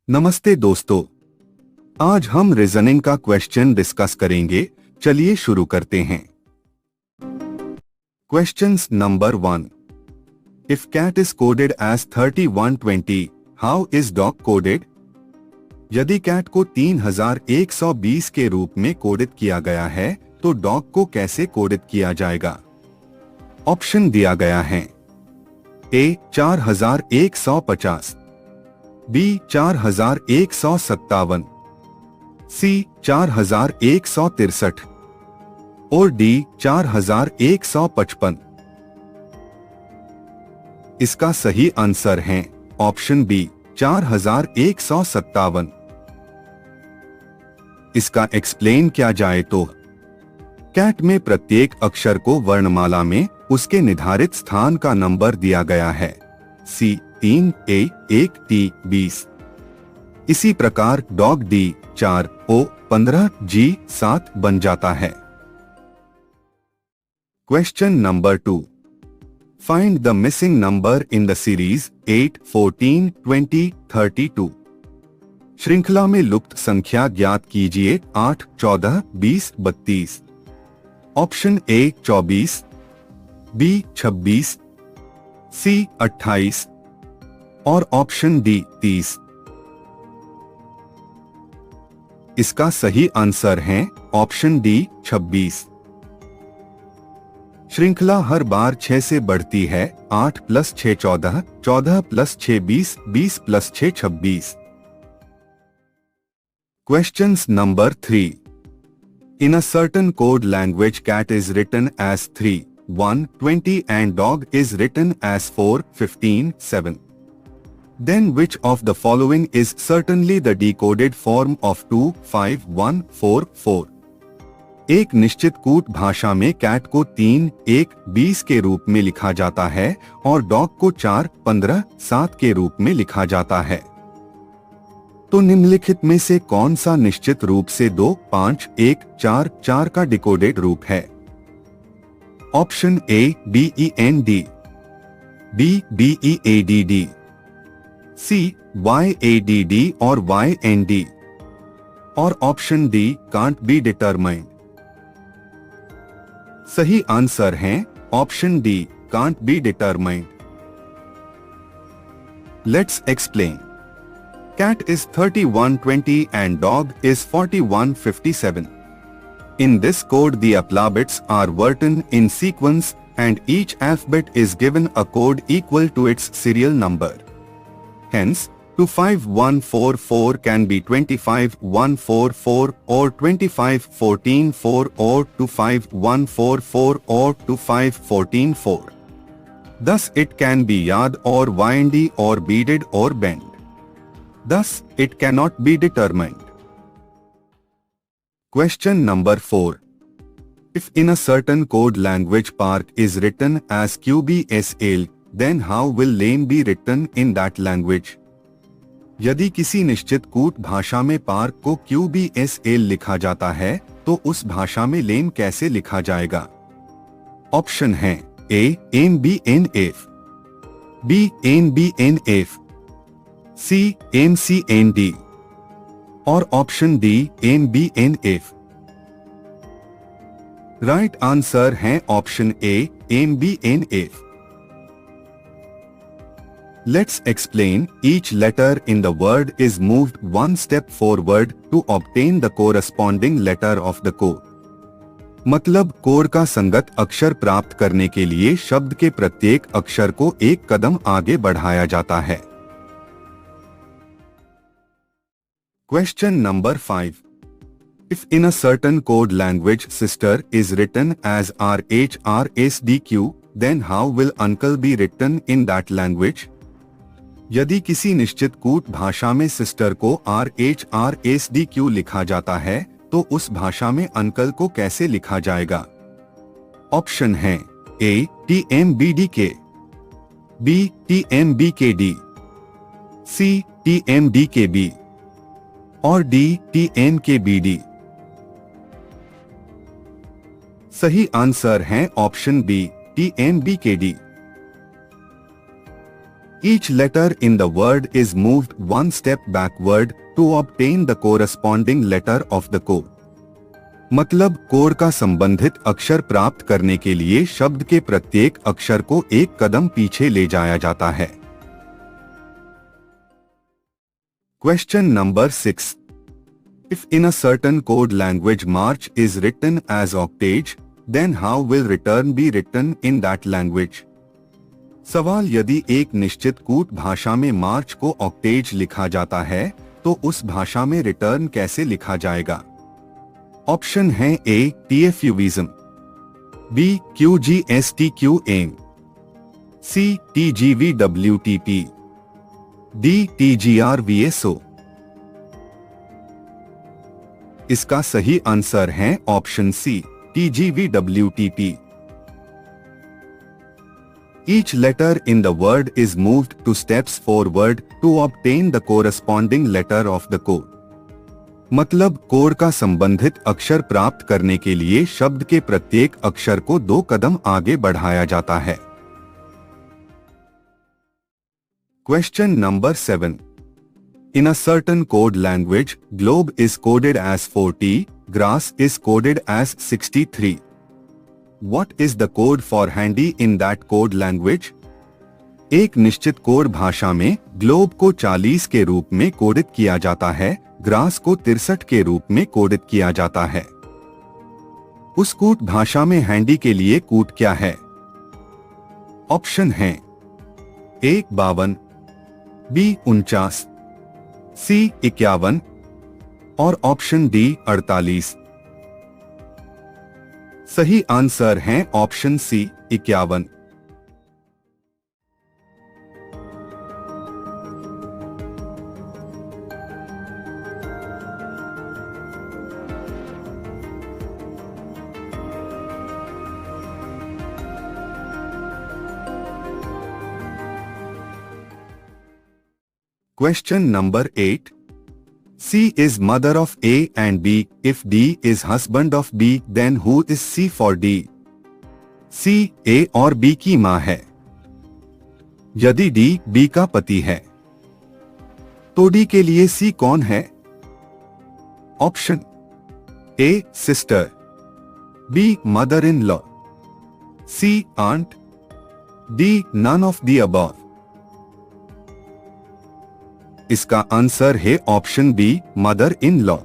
नमस्ते दोस्तों, आज हम रीजनिंग का क्वेश्चन डिस्कस करेंगे। चलिए शुरू करते हैं। Questions number 1। If cat is coded as 3120, how is dog coded? यदि कैट को 3120 के रूप में कोडित किया गया है तो डॉग को कैसे कोडित किया जाएगा? ऑप्शन दिया गया है। ए 4150, बी 4157, सी 4163 और डी 4155। इसका सही आंसर है ऑप्शन बी 4157। इसका एक्सप्लेन किया जाए तो कैट में प्रत्येक अक्षर को वर्णमाला में उसके निर्धारित स्थान का नंबर दिया गया है। सी 3, ए 1, टी 20। इसी प्रकार डॉग डी 4, ओ 15, जी 7 बन जाता है। Question number 2। Find the missing number in the series 8, 14, 20, 32। श्रृंखला में लुप्त संख्या ज्ञात कीजिए। 8, 14, 20, 32। ऑप्शन ए 24, बी 26, सी 28 और ऑप्शन डी 30। इसका सही आंसर है ऑप्शन डी 26। श्रृंखला हर बार 6 से बढ़ती है। 8 + 6 14, 14 + 6 20, 20 + 6 26। Questions number 3. In a certain code language, cat is written as 3, 1, 20 and dog is written as 4, 15, 7. Then which of the following is certainly the decoded form of 2, 5, 1, 4, 4? एक निश्चित कूट भाषा में कैट को 3, 1, 20 के रूप में लिखा जाता है और डॉग को 4, 15, 7 के रूप में लिखा जाता है। तो निम्नलिखित में से कौन सा निश्चित रूप से 2, 5, 1, 4, 4 का डिकोडेड रूप है? Option A BEND, B BEADD, C YADD और YND और option D can't be determined. सही आंसर है option D can't be determined. Let's explain. Cat is 3120 and dog is 4157. In this code the alphabets are written in sequence and each alphabet is given a code equal to its serial number. Hence, 25144 can be 25144 or 25144 or 25144 or 25144. Thus it can be yard or windy or beaded or bent. Thus, it cannot be determined. Question number 4. If in a certain code language park is written as QBSL, then how will lane be written in that language? यदि किसी निश्चित कूट भाषा में park को QBSL लिखा जाता है, तो उस भाषा में लेन कैसे लिखा जाएगा? ऑप्शन है A MBNF, B NBNF, C MCND और option D MBNF। Right answer है option A MBNF। Let's explain. Each letter in the word is moved one step forward to obtain the corresponding letter of the code. मतलब code का संगत अक्षर प्राप्त करने के लिए शब्द के प्रत्येक अक्षर को एक कदम आगे बढ़ाया जाता है। Question number 5. If in a certain code language sister is written as RHRSDQ, then how will uncle be written in that language? यदि किसी निश्चित कूट भाषा में सिस्टर को RHRSDQ लिखा जाता है, तो उस भाषा में अंकल को कैसे लिखा जाएगा? ऑप्शन है A TMBDK, B TMBKD, C TMDKB और डी TNKBD। सही आंसर है option B TNBKD। Each letter in the word is moved one step backward to obtain the corresponding letter of the code. मतलब code का संबंधित अक्षर प्राप्त करने के लिए शब्द के प्रत्येक अक्षर को एक कदम पीछे ले जाया जाता है। Question number 6. If in a certain code language March is written as octage, then how will return be written in that language? सवाल, यदि एक निश्चित कूट भाषा में मार्च को ऑक्टेज लिखा जाता है तो उस भाषा में रिटर्न कैसे लिखा जाएगा? ऑप्शन है A TFUism, B QGSTQAIM, C TGVWTP, D TGRVSO। इसका सही आंसर है option C TGVWTP। Each letter in the word is moved 2 steps forward to obtain the corresponding letter of the code. मतलब code का संबंधित अक्षर प्राप्त करने के लिए शब्द के प्रत्येक अक्षर को 2 कदम आगे बढ़ाया जाता है। Question number 7. In a certain code language, globe is coded as 40, grass is coded as 63. What is the code for handy in that code language? एक निश्चित कोड भाषा में ग्लोब को 40 के रूप में कोडित किया जाता है, ग्रास को 63 के रूप में कोडित किया जाता है। उस कूट भाषा में हैंडी के लिए कूट क्या है? ऑप्शन हैं ए 52, बी 49, सी 51 और ऑप्शन डी 48। सही आंसर है option C 51। Question number 8. C is mother of A and B. If D is husband of B, then who is C for D? C A और B की मां है। यदि D B का पति है तो D के लिए C कौन है? Option A sister, B mother in law, C aunt, D none of the above. इसका आंसर है option B mother in law.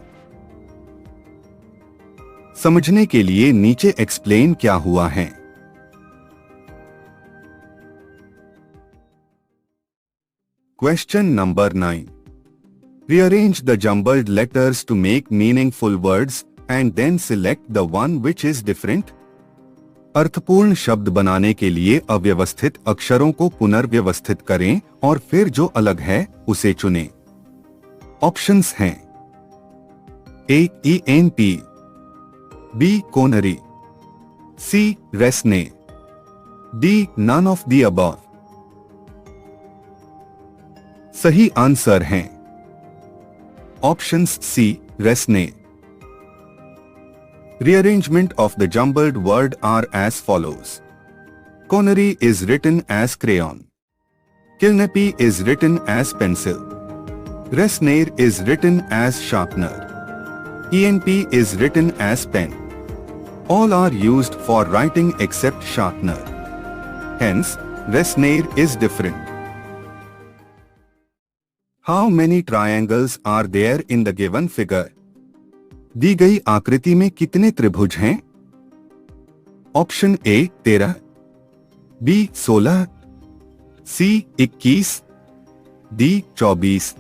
समझने के लिए नीचे एक्सप्लेन क्या हुआ है। Question number 9. Rearrange the jumbled letters to make meaningful words and then select the one which is different. अर्थपूर्ण शब्द बनाने के लिए अव्यवस्थित अक्षरों को पुनर्व्यवस्थित करें और फिर जो अलग है उसे चुनें। ऑप्शंस हैं ए ENP, बी कोनरी, सी रेसने, D none of the above. सही आंसर हैं ऑप्शंस सी रेसने। Rearrangement of the jumbled word are as follows. Connery is written as crayon. Kilneppy is written as pencil. Resnair is written as sharpener. ENP is written as pen. All are used for writing except sharpener. Hence, Resnair is different. How many triangles are there in the given figure? दी गई आकृति में कितने त्रिभुज हैं? Option A 13, B 16, C 21, D 24।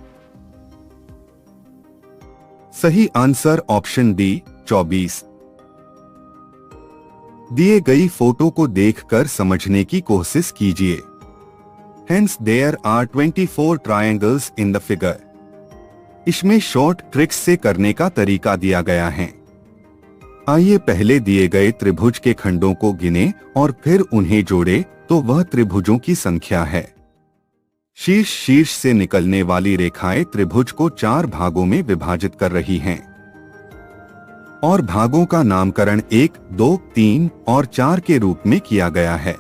सही answer option D 24। दिए गई फोटो को देखकर समझने की कोशिश कीजिए। Hence there are 24 triangles in the figure. इसमें शॉर्ट ट्रिक्स से करने का तरीका दिया गया है। आइए पहले दिए गए त्रिभुज के खंडों को गिने और फिर उन्हें जोड़े तो वह त्रिभुजों की संख्या है। शीर्ष से निकलने वाली रेखाएं त्रिभुज को 4 भागों में विभाजित कर रही हैं और भागों का नामकरण 1, 2, 3 और 4 के रूप में किया गया है।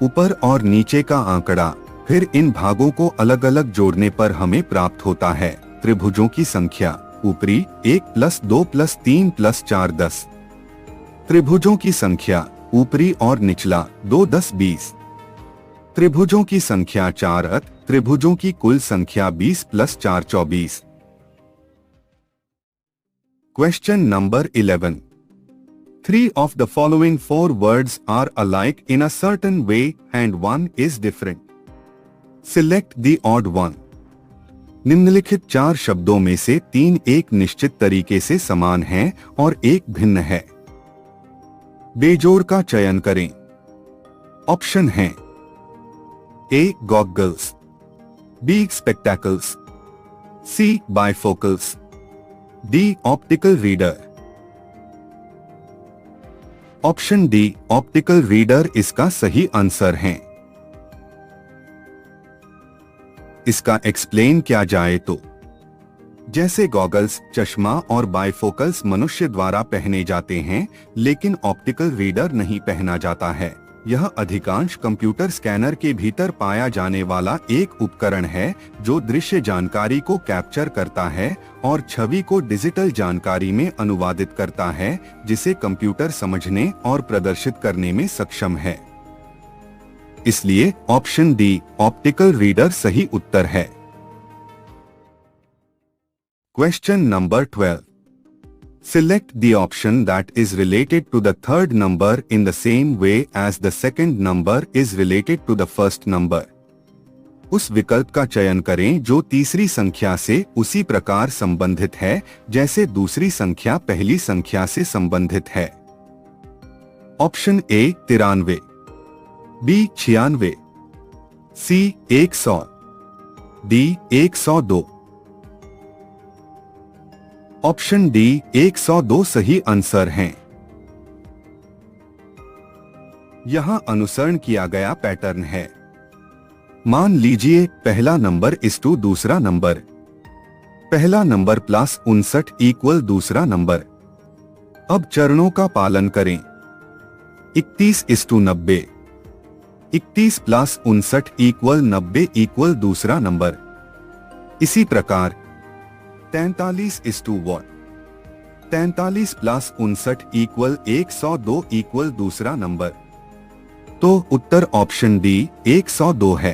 ऊपर और नीचे का आंकड़ा फिर इन भागों को अलग अलग जोड़ने पर हमें प्राप्त होता है त्रिभुजों की संख्या। ऊपरी 1 + 2 + 3 + 4 10। त्रिभुजों की संख्या ऊपरी और निचला 2 10 20। त्रिभुजों की संख्या 4 अत त्रिभुजों की कुल संख्या 20 + 4 24। Question number 11. 3 of the following 4 words are alike in a certain way and one is different. Select the odd one. निम्नलिखित 4 शब्दों में से 3 एक निश्चित तरीके से समान हैं और एक भिन्न है। बेजोड़ का चयन करें। ऑप्शन हैं A. Goggles, B. Spectacles, C. Bifocals, D. Optical reader. Option D optical reader इसका सही आंसर है। इसका एक्सप्लेन किया जाए तो जैसे गॉगल्स चश्मा और बाइफोकल्स मनुष्य द्वारा पहने जाते हैं, लेकिन ऑप्टिकल रीडर नहीं पहना जाता है। यह अधिकांश कंप्यूटर स्कैनर के भीतर पाया जाने वाला एक उपकरण है जो दृश्य जानकारी को कैप्चर करता है और छवि को डिजिटल जानकारी में अनुवादित करता है, जिसे कंप्यूटर समझने और प्रदर्शित करने में सक्षम है। इसलिए ऑप्शन डी ऑप्टिकल रीडर सही उत्तर है। Question number 12. Select the option that is related to the third number in the same way as the second number is related to the first number. उस विकल्प का चयन करें जो तीसरी संख्या से उसी प्रकार संबंधित है जैसे दूसरी संख्या पहली संख्या से संबंधित है। Option A 93, B 96, C 100, D 102। Option D 102 सही आंसर हैं। यहां अनुसरण किया गया पैटर्न है। मान लीजिए पहला नंबर इस टू दूसरा नंबर, पहला नंबर +59 = दूसरा नंबर। अब चरणों का पालन करें। 31:90, 31 + 59 = 90 दूसरा नंबर। इसी प्रकार 43:1, 43 + 59 = 102 दूसरा नंबर। तो उत्तर ऑप्शन डी 102 है।